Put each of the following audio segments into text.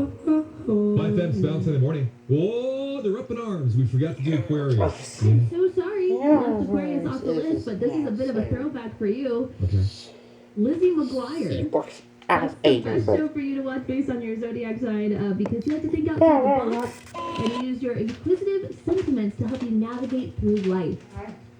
FM's Valentine in the morning. Whoa, they're up in arms. We forgot to do Aquarius. I'm so sorry. Left Aquarius off the list, but this is a bit of a throwback for you. Okay. Lizzie McGuire. That's the best show for you to watch based on your zodiac sign because you have to think outside the box and use your inquisitive sentiments to help you navigate through life.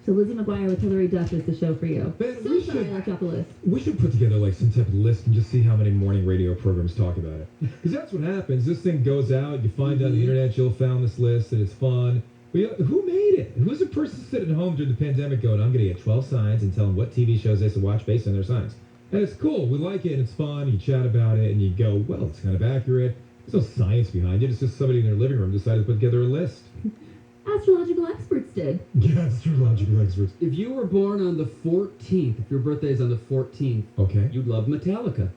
So Lizzie McGuire with Hillary Duff is the show for you. Man, So sorry I left you off the list. We should put together like some type of list and just see how many morning radio programs talk about it. Because that's what happens. This thing goes out, you find on the internet, Jill found this list, and it's fun. But who made it? Who's the person sitting at home during the pandemic going, I'm going to get 12 signs and tell them what TV shows they should watch based on their signs? And it's cool. We like it, and it's fun. You chat about it, and you go, well, it's kind of accurate. There's no science behind it. It's just somebody in their living room decided to put together a list. Astrological experts did. Yeah, astrological experts. If you were born on the 14th, if your birthday is on the 14th, Okay. you'd love Metallica.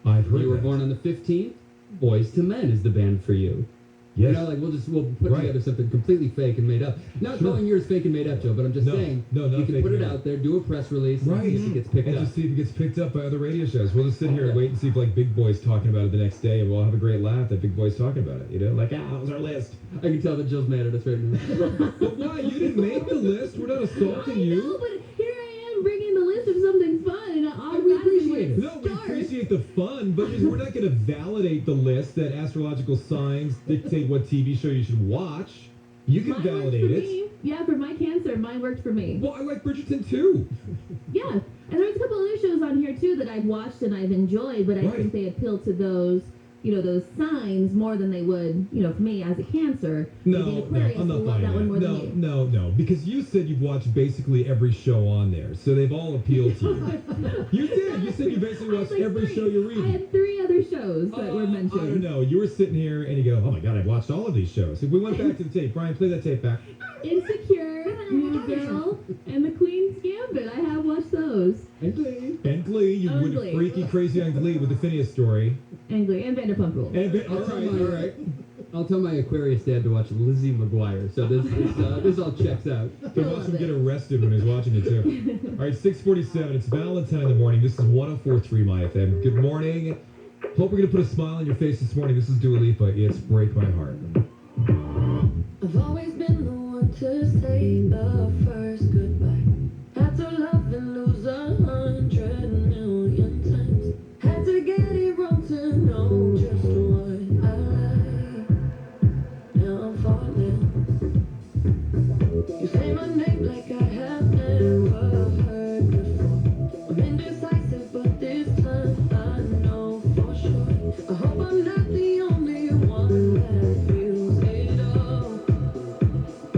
I've If heard you were that. born on the 15th, Boys to Men is the band for you. Yes. You know, like we'll put together something completely fake and made up. Not calling yours fake and made up, Joe, but I'm just saying not you can fake put and it made out there, do a press release, Right. and see if it gets picked And up. just see if it gets picked up by other radio shows. We'll just sit here and wait and see if like Big Boy's talking about it the next day, and we'll all have a great laugh that Big Boy's talking about it. You know, like, that was our list. I can tell that Jill's mad at us right now. But why? You didn't make the list. We're not assaulting I know, you. but here I am bringing the list of something fun, and we automatically appreciate it. No, we appreciate the fun, but we're not going to validate the list that astrological signs dictate what TV show you should watch. You can Mine validate worked for it. me. Yeah, for my cancer, mine worked for me. Well, I like Bridgerton too. Yeah, and there's a couple other shows on here too that I've watched and I've enjoyed, but I Right. think they appeal to those, those signs more than they would, for me as a Cancer. No, Maybe Aquarius I'm will not love buying that one more that. than me. No, because you said you've watched basically every show on there, so they've all appealed to you. You did. You said you basically watched every show you read. I had 3 other shows that were mentioned. I don't know. You were sitting here and you go, oh my God, I've watched all of these shows. If we went back to the tape, Brian, play that tape back. Insecure, New Girl, and The Queen's Gambit. I have watched those. And Glee. And Glee, you Oh, went Glee. freaky crazy on Glee with the Phineas story. And Glee, and Vanderpump Rules. And, All right. I'll tell my Aquarius dad to watch Lizzie McGuire, so this all checks out. So watch him get arrested when he's watching it too. All right, 6:47. It's Valentine in the morning. This is 104.3 My FM. Good morning. Hope we're gonna put a smile on your face this morning. This is Dua Lipa. It's Break My Heart. I've always been the one to say the first goodbye. Had to love and lose 100 million times. Had to get it wrong to know just what I like. Now I'm falling. You say my name like I have never heard before. I'm indecisive, but this time I know for sure. I hope I'm not the only one that feels it all.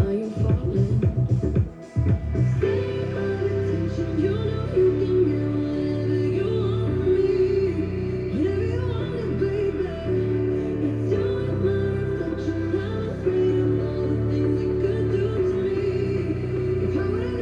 Are you falling? Say my attention, you know you can get whatever you want from me. Whatever you want it, baby. It's you and my reflection. I'm afraid of all the things it could do to me. If I would've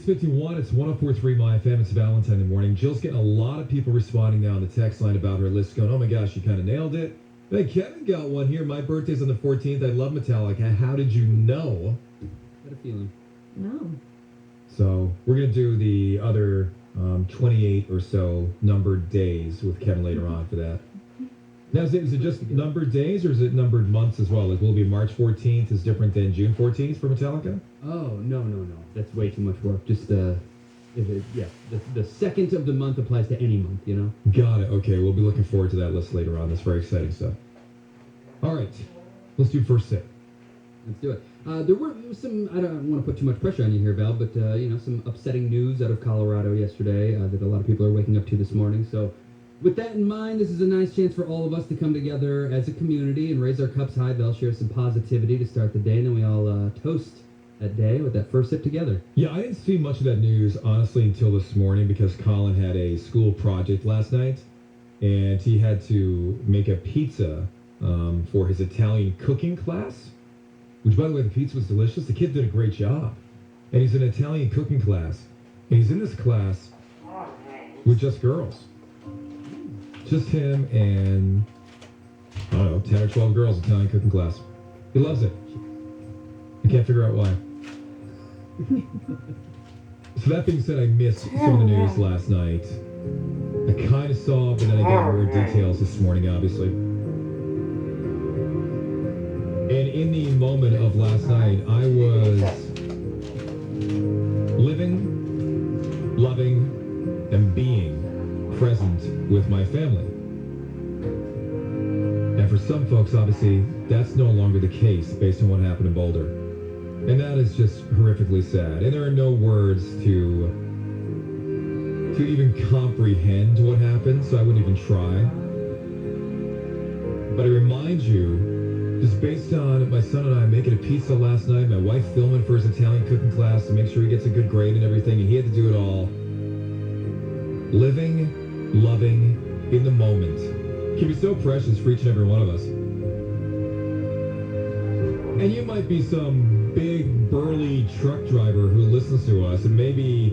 6:51. It's 104.3 My FM. It's Valentine morning. Jill's getting a lot of people responding now on the text line about her list going, oh my gosh, you kind of nailed it. Hey, Kevin got one here. My birthday's on the 14th. I love Metallica. How did you know? Got a feeling. No. So we're going to do the other 28 or so numbered days with Kevin later on for that. Now, is it just numbered days or is it numbered months as well? Like, will it be March 14th is different than June 14th for Metallica? Oh, no. That's way too much work. Just, the second of the month applies to any month, you know? Got it. Okay, we'll be looking forward to that list later on. That's very exciting stuff. All right, let's do first sip. Let's do it. There were some, I don't want to put too much pressure on you here, Val, but, some upsetting news out of Colorado yesterday that a lot of people are waking up to this morning. So with that in mind, this is a nice chance for all of us to come together as a community and raise our cups high. Val, share some positivity to start the day, and then we all toast that day with that first sip together. Yeah, I didn't see much of that news, honestly, until this morning because Colin had a school project last night, and he had to make a pizza for his Italian cooking class, which, by the way, the pizza was delicious. The kid did a great job. And he's in an Italian cooking class, and he's in this class with just girls. Just him and, I don't know, 10 or 12 girls, Italian cooking class. He loves it. I can't figure out why. So that being said, I missed some of the news last night. I kind of saw, but then I got more details this morning, obviously. And in the moment of last night, I was living, loving, and being present with my family. And for some folks, obviously, that's no longer the case based on what happened in Boulder. And that is just horrifically sad. And there are no words to even comprehend what happened, so I wouldn't even try. But I remind you, just based on my son and I making a pizza last night, my wife filming for his Italian cooking class to make sure he gets a good grade and everything, and he had to do it all. Living, loving, in the moment can be so precious for each and every one of us. And you might be some big, burly truck driver who listens to us, and maybe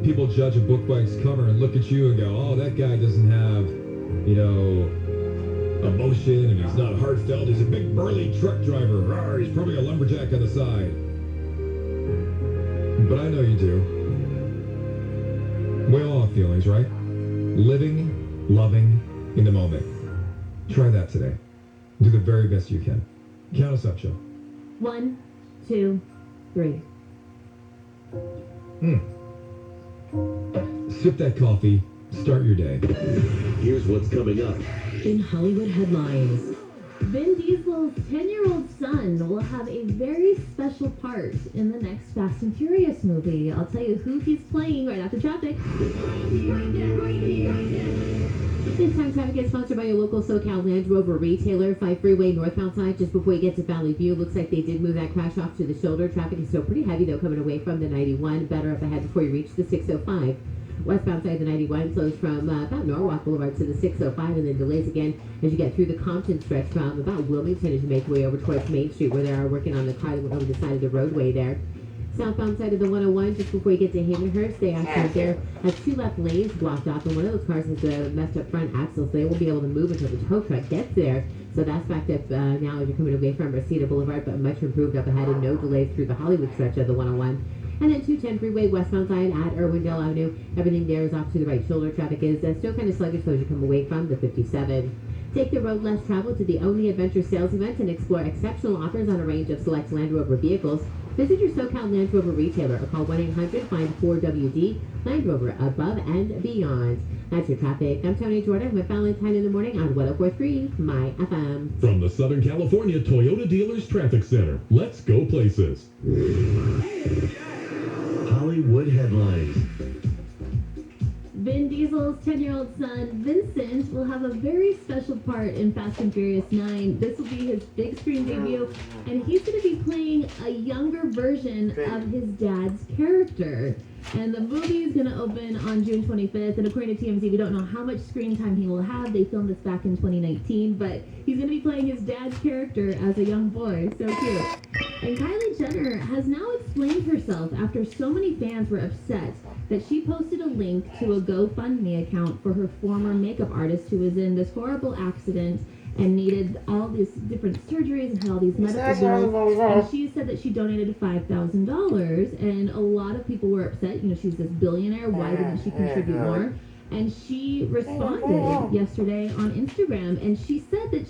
people judge a book by its cover and look at you and go, oh, that guy doesn't have, emotion, and he's not heartfelt. He's a big, burly truck driver. Rawr, he's probably a lumberjack on the side. But I know you do. We all have feelings, right? Living, loving, in the moment. Try that today. Do the very best you can. Count us up, Joe. 1, 2, 3. Sip that coffee. Start your day. Here's what's coming up in Hollywood headlines. Vin Diesel's 10-year-old son will have a very special part in the next Fast and Furious movie. I'll tell you who he's playing right after traffic. This time traffic is sponsored by your local SoCal Land Rover retailer. 5 freeway northbound side just before you get to Valley View. Looks like they did move that crash off to the shoulder. Traffic is still pretty heavy though coming away from the 91. Better up ahead before you reach the 605. Westbound side of the 91 flows from about Norwalk Boulevard to the 605 and then delays again as you get through the Compton stretch from about Wilmington as you make your way over towards Main Street where they are working on the car that went over the side of the roadway there. Southbound side of the 101 just before you get to Havenhurst, they actually there has 2 left lanes blocked off and one of those cars has a messed up front axle so they won't be able to move until the tow truck gets there. So that's backed up now as you're coming away from Reseda Boulevard but much improved up ahead and no delays through the Hollywood stretch of the 101. And then 210 freeway westbound side at Irwindale Avenue. Everything there is off to the right shoulder. Traffic is still kind of sluggish as you come away from the 57. Take the road less traveled to the Only Adventure sales event and explore exceptional offers on a range of select Land Rover vehicles. Visit your SoCal Land Rover retailer or call 1-800-FIND-4WD. Land Rover, above and beyond. That's your traffic. I'm Tony Jordan with Valentine in the Morning on 104.3 My FM. From the Southern California Toyota Dealers Traffic Center, let's go places. Hollywood headlines. Vin Diesel's 10-year-old son, Vincent, will have a very special part in Fast and Furious 9. This will be his big screen debut, and he's going to be playing a younger version of his dad's character. And the movie is going to open on June 25th. And according to TMZ, we don't know how much screen time he will have. They filmed this back in 2019. But he's going to be playing his dad's character as a young boy. So cute. And Kylie Jenner has now explained herself after so many fans were upset that she posted a link to a GoFundMe account for her former makeup artist who was in this horrible accident and needed all these different surgeries and had all these medical bills. And she said that she donated $5,000, and a lot of people were upset. You know, she's this billionaire. Why didn't she contribute more? And she responded yesterday on Instagram, and she said that